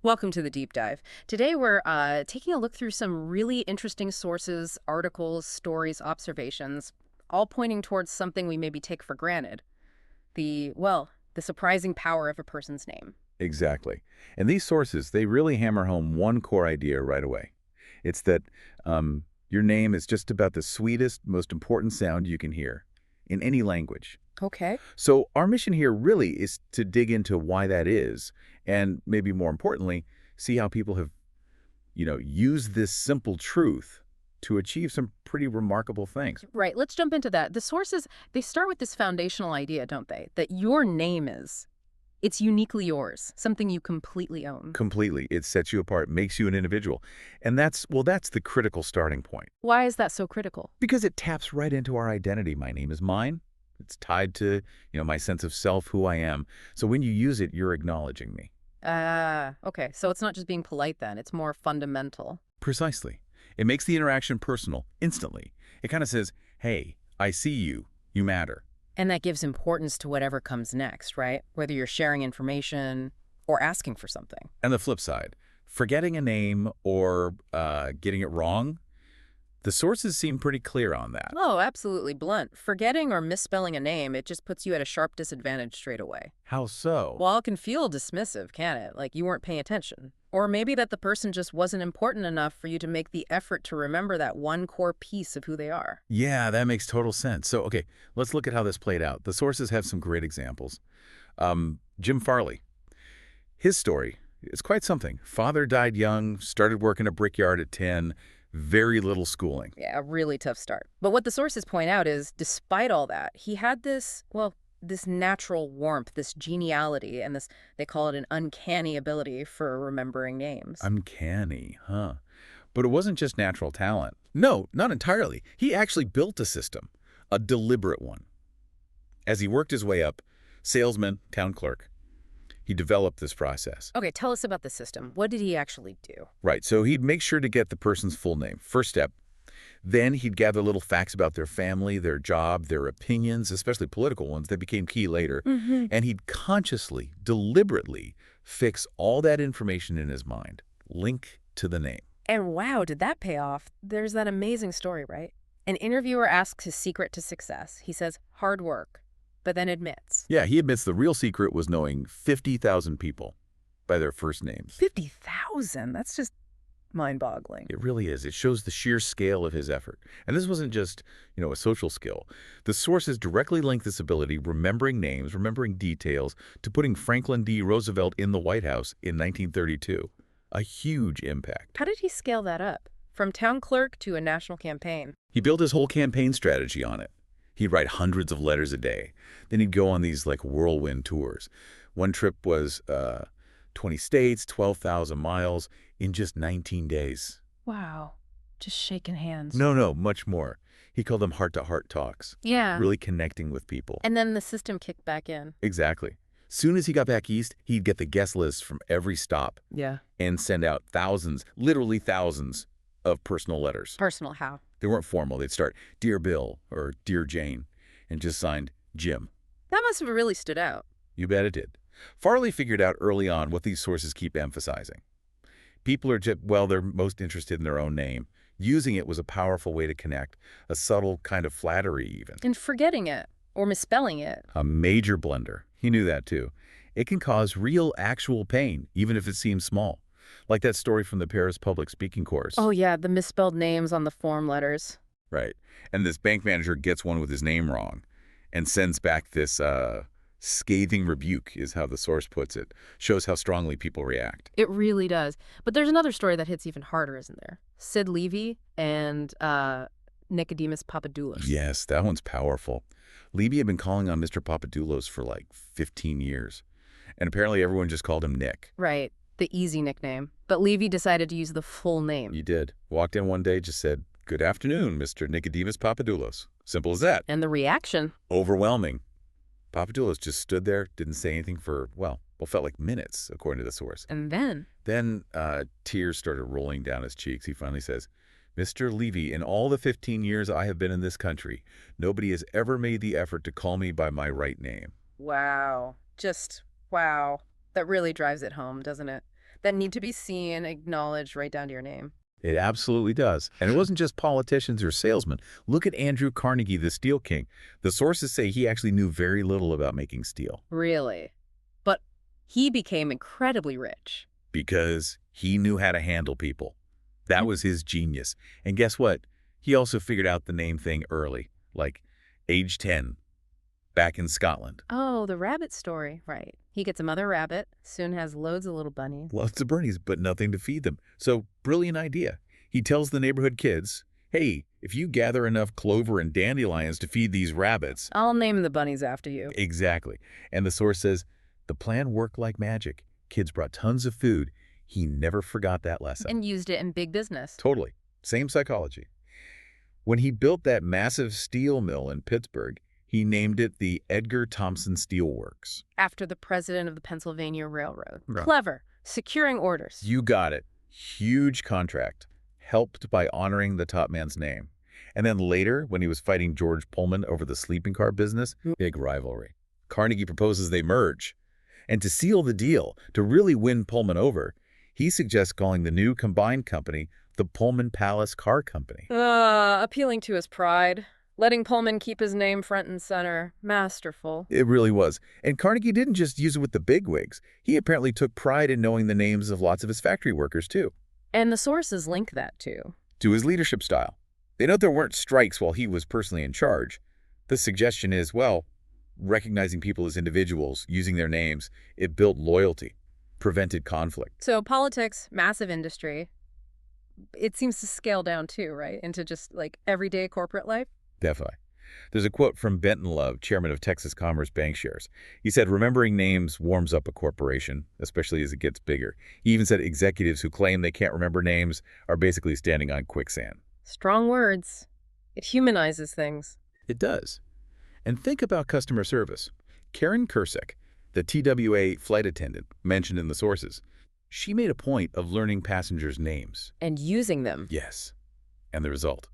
Welcome to the deep dive. Today we're taking a look through some really interesting sources, articles, stories, observations, all pointing towards something we maybe take for granted. The surprising power of a person's name. Exactly. And these sources, they really hammer home one core idea right away. It's that your name is just about the sweetest, most important sound you can hear in any language. Okay. So our mission here really is to dig into why that is, and maybe more importantly, see how people have, used this simple truth to achieve some pretty remarkable things. Right, let's jump into that. The sources, they start with this foundational idea, don't they? That your name it's uniquely yours, something you completely own. Completely. It sets you apart, makes you an individual. And that's the critical starting point. Why is that so critical? Because it taps right into our identity. My name is mine. It's tied to, my sense of self, who I am. So when you use it, you're acknowledging me. Ah, okay. So it's not just being polite then, it's more fundamental. Precisely. It makes the interaction personal, instantly. It kind of says, hey, I see you. You matter. And that gives importance to whatever comes next, right? Whether you're sharing information or asking for something. And the flip side, forgetting a name or getting it wrong, the sources seem pretty clear on that. Oh, absolutely blunt. Forgetting or misspelling a name, it just puts you at a sharp disadvantage straight away. How so? Well, it can feel dismissive, can it? Like you weren't paying attention. Or maybe that the person just wasn't important enough for you to make the effort to remember that one core piece of who they are. Yeah, that makes total sense. So, okay, let's look at how this played out. The sources have some great examples. Jim Farley, his story is quite something. Father died young, started working a brickyard at 10, very little schooling. Yeah, a really tough start. But what the sources point out is, despite all that, he had this natural warmth, this geniality, and they call it an uncanny ability for remembering names. Uncanny, huh? But it wasn't just natural talent. No, not entirely. He actually built a system, a deliberate one. As he worked his way up, salesman, town clerk, he developed this process. Okay, tell us about the system. What did he actually do? Right, so he'd make sure to get the person's full name, first step. Then he'd gather little facts about their family, their job, their opinions, especially political ones that became key later. And he'd consciously, deliberately fix all that information in his mind, link to the name. And wow, did that pay off? There's that amazing story, right? An interviewer asks his secret to success. He says, hard work, but then admits. Yeah, he admits the real secret was knowing 50,000 people by their first names. 50,000? That's just mind-boggling. It really is. It shows the sheer scale of his effort. And this wasn't just, a social skill. The sources directly link this ability, remembering names, remembering details, to putting Franklin D. Roosevelt in the White House in 1932. A huge impact. How did he scale that up? From town clerk to a national campaign. He built his whole campaign strategy on it. He'd write hundreds of letters a day. Then he'd go on these whirlwind tours. One trip was 20 states, 12,000 miles in just 19 days. Wow. Just shaking hands. No, much more. He called them heart-to-heart talks. Yeah. Really connecting with people. And then the system kicked back in. Exactly. Soon as he got back east, he'd get the guest list from every stop Yeah. and send out thousands, literally thousands, of personal letters. Personal how? They weren't formal. They'd start, Dear Bill or Dear Jane, and just signed Jim. That must have really stood out. You bet it did. Farley figured out early on what these sources keep emphasizing. People are they're most interested in their own name. Using it was a powerful way to connect, a subtle kind of flattery even. And forgetting it or misspelling it. A major blunder. He knew that too. It can cause real, actual pain, even if it seems small. Like that story from the Paris public speaking course. Oh yeah, the misspelled names on the form letters. Right. And this bank manager gets one with his name wrong and sends back this scathing rebuke, is how the source puts it. Shows how strongly people react. It really does. But there's another story that hits even harder, isn't there? Sid Levy and Nicodemus Papadoulos. Yes, that one's powerful. Levy had been calling on Mr. Papadoulos for 15 years. And apparently everyone just called him Nick. Right. The easy nickname. But Levy decided to use the full name. He did. Walked in one day, just said, Good afternoon, Mr. Nicodemus Papadoulos. Simple as that. And the reaction? Overwhelming. Papadoulos just stood there, didn't say anything for, felt like minutes, according to the source. And then? Then tears started rolling down his cheeks. He finally says, Mr. Levy, in all the 15 years I have been in this country, nobody has ever made the effort to call me by my right name. Wow. Just wow. That really drives it home, doesn't it? that need to be seen, acknowledged, right down to your name. It absolutely does. And it wasn't just politicians or salesmen. Look at Andrew Carnegie, the Steel King. The sources say he actually knew very little about making steel Really. But he became incredibly rich. because he knew how to handle people. That was his genius. And guess what? He also figured out the name thing early, like age 10, back in Scotland. Oh, the rabbit story. Right. He gets a mother rabbit, soon has loads of little bunnies. Lots of birdies, but nothing to feed them. So, brilliant idea. He tells the neighborhood kids, hey, if you gather enough clover and dandelions to feed these rabbits. I'll name the bunnies after you. Exactly. And the source says, the plan worked like magic. Kids brought tons of food. He never forgot that lesson. And used it in big business. Totally. Same psychology. When he built that massive steel mill in Pittsburgh, he named it the Edgar Thomson Steel Works. After the president of the Pennsylvania Railroad. Right. Clever. Securing orders. You got it. Huge contract, helped by honoring the top man's name. And then later, when he was fighting George Pullman over the sleeping car business, big rivalry. Carnegie proposes they merge. And to seal the deal, to really win Pullman over, he suggests calling the new combined company the Pullman Palace Car Company. Appealing to his pride. Letting Pullman keep his name front and center. Masterful. It really was. And Carnegie didn't just use it with the bigwigs. He apparently took pride in knowing the names of lots of his factory workers, too. And the sources link that To his leadership style. They note there weren't strikes while he was personally in charge. The suggestion is, well, recognizing people as individuals, using their names, it built loyalty, prevented conflict. So politics, massive industry. It seems to scale down too, right? Into just like everyday corporate life. Definitely. There's a quote from Benton Love, chairman of Texas Commerce Bank Shares. He said, remembering names warms up a corporation, especially as it gets bigger. He even said executives who claim they can't remember names are basically standing on quicksand. Strong words. It humanizes things. It does. And think about customer service. Karen Kursek, the TWA flight attendant mentioned in the sources, she made a point of learning passengers' names. And using them. Yes. And the result?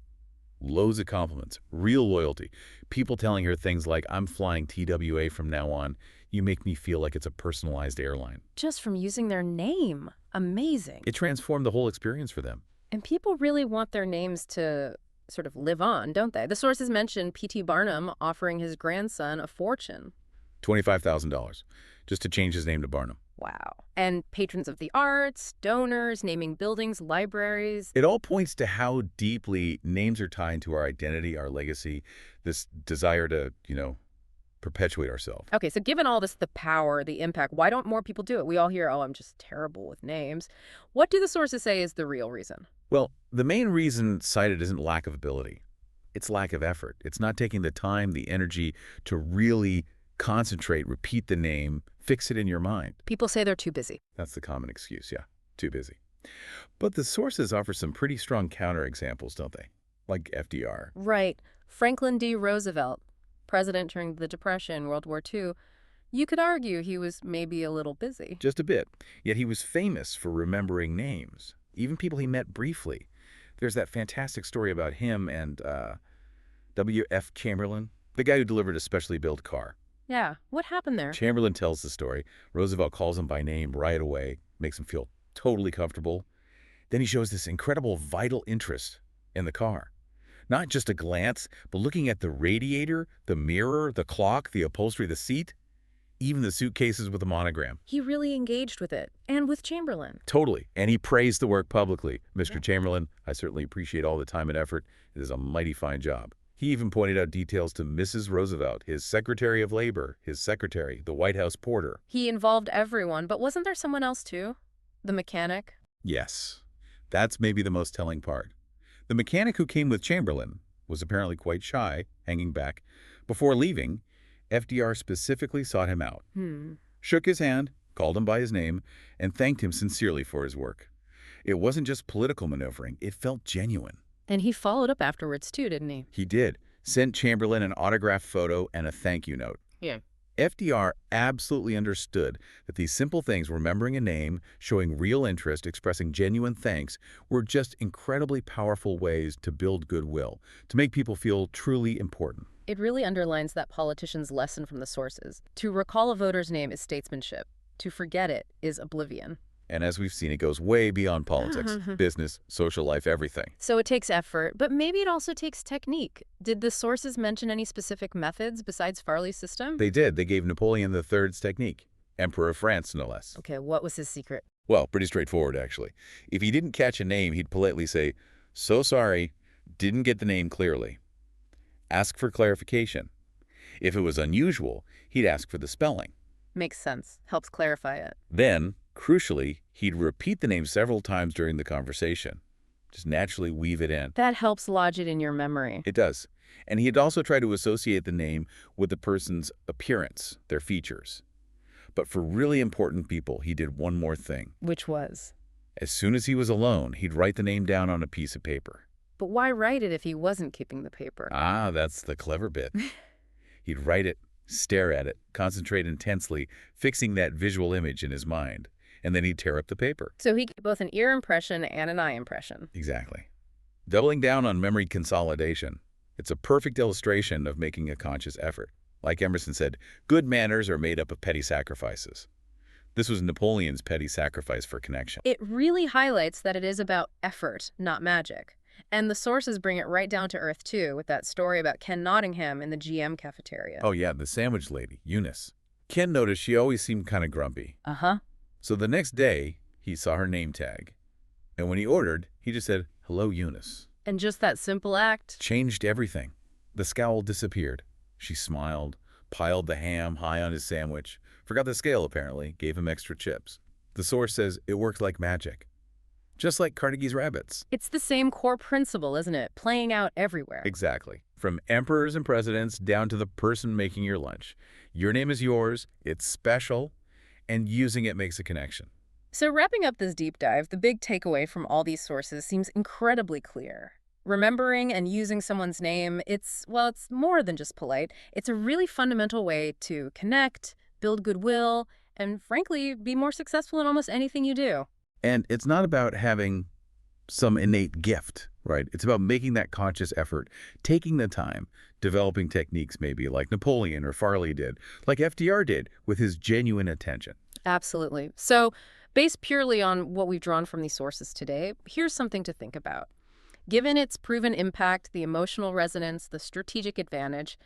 Loads of compliments, real loyalty. People telling her things like, I'm flying TWA from now on. You make me feel like it's a personalized airline. Just from using their name. Amazing. It transformed the whole experience for them. And people really want their names to sort of live on, don't they? The sources mention P.T. Barnum offering his grandson a fortune. $25,000 just to change his name to Barnum. Wow. And patrons of the arts, donors, naming buildings, libraries. It all points to how deeply names are tied to our identity, our legacy, this desire to, perpetuate ourselves. Okay, so given all this, the power, the impact, why don't more people do it? We all hear, oh, I'm just terrible with names. What do the sources say is the real reason? Well, the main reason cited isn't lack of ability. It's lack of effort. It's not taking the time, the energy to really concentrate, repeat the name, fix it in your mind. People say they're too busy. That's the common excuse, yeah. Too busy. But the sources offer some pretty strong counterexamples, don't they? Like FDR. Right. Franklin D. Roosevelt, president during the Depression, World War II. You could argue he was maybe a little busy. Just a bit. Yet he was famous for remembering names, even people he met briefly. There's that fantastic story about him and W.F. Chamberlain, the guy who delivered a specially built car. Yeah. What happened there? Chamberlain tells the story. Roosevelt calls him by name right away, makes him feel totally comfortable. Then he shows this incredible vital interest in the car. Not just a glance, but looking at the radiator, the mirror, the clock, the upholstery, the seat, even the suitcases with a monogram. He really engaged with it, and with Chamberlain. Totally. And he praised the work publicly. Mr. Chamberlain, I certainly appreciate all the time and effort. It is a mighty fine job. He even pointed out details to Mrs. Roosevelt, his Secretary of Labor, his secretary, the White House porter. He involved everyone, but wasn't there someone else too? The mechanic? Yes. That's maybe the most telling part. The mechanic who came with Chamberlain was apparently quite shy, hanging back. Before leaving, FDR specifically sought him out, shook his hand, called him by his name, and thanked him sincerely for his work. It wasn't just political maneuvering. It felt genuine. And he followed up afterwards too, didn't he? He did. Sent Chamberlain an autographed photo and a thank you note. Yeah. FDR absolutely understood that these simple things, remembering a name, showing real interest, expressing genuine thanks, were just incredibly powerful ways to build goodwill, to make people feel truly important. It really underlines that politician's lesson from the sources. To recall a voter's name is statesmanship. To forget it is oblivion. And as we've seen, it goes way beyond politics, business, social life, everything. So it takes effort, but maybe it also takes technique. Did the sources mention any specific methods besides Farley's system? They did. They gave Napoleon III's technique. Emperor of France, no less. Okay, what was his secret? Well, pretty straightforward, actually. If he didn't catch a name, he'd politely say, "So sorry, didn't get the name clearly." Ask for clarification. If it was unusual, he'd ask for the spelling. Makes sense. Helps clarify it. Then, crucially, he'd repeat the name several times during the conversation. Just naturally weave it in. That helps lodge it in your memory. It does. And he'd also try to associate the name with the person's appearance, their features. But for really important people, he did one more thing. Which was? As soon as he was alone, he'd write the name down on a piece of paper. But why write it if he wasn't keeping the paper? Ah, that's the clever bit. He'd write it, stare at it, concentrate intensely, fixing that visual image in his mind. And then he'd tear up the paper. So he gave both an ear impression and an eye impression. Exactly. Doubling down on memory consolidation. It's a perfect illustration of making a conscious effort. Like Emerson said, good manners are made up of petty sacrifices. This was Napoleon's petty sacrifice for connection. It really highlights that it is about effort, not magic. And the sources bring it right down to earth, too, with that story about Ken Nottingham in the GM cafeteria. Oh yeah, the sandwich lady, Eunice. Ken noticed she always seemed kind of grumpy. Uh-huh. So the next day, he saw her name tag. And when he ordered, he just said, "Hello, Eunice." And just that simple act Changed everything. The scowl disappeared. She smiled, piled the ham high on his sandwich, forgot the scale apparently, gave him extra chips. The source says it worked like magic. Just like Carnegie's rabbits. It's the same core principle, isn't it? Playing out everywhere. Exactly. From emperors and presidents down to the person making your lunch. Your name is yours, it's special, and using it makes a connection. So wrapping up this deep dive, the big takeaway from all these sources seems incredibly clear. Remembering and using someone's name, it's more than just polite. It's a really fundamental way to connect, build goodwill, and frankly, be more successful in almost anything you do. And it's not about having some innate gift, right? It's about making that conscious effort, taking the time, developing techniques maybe like Napoleon or Farley did, like FDR did with his genuine attention. Absolutely. So, based purely on what we've drawn from these sources today, here's something to think about. Given its proven impact, the emotional resonance, the strategic advantage,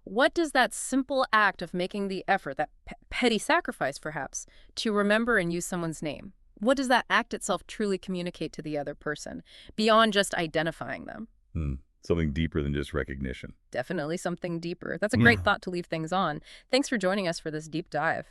what does that simple act of making the effort, that petty sacrifice perhaps, to remember and use someone's name, what does that act itself truly communicate to the other person, beyond just identifying them? Something deeper than just recognition. Definitely something deeper. That's a great thought to leave things on. Thanks for joining us for this deep dive.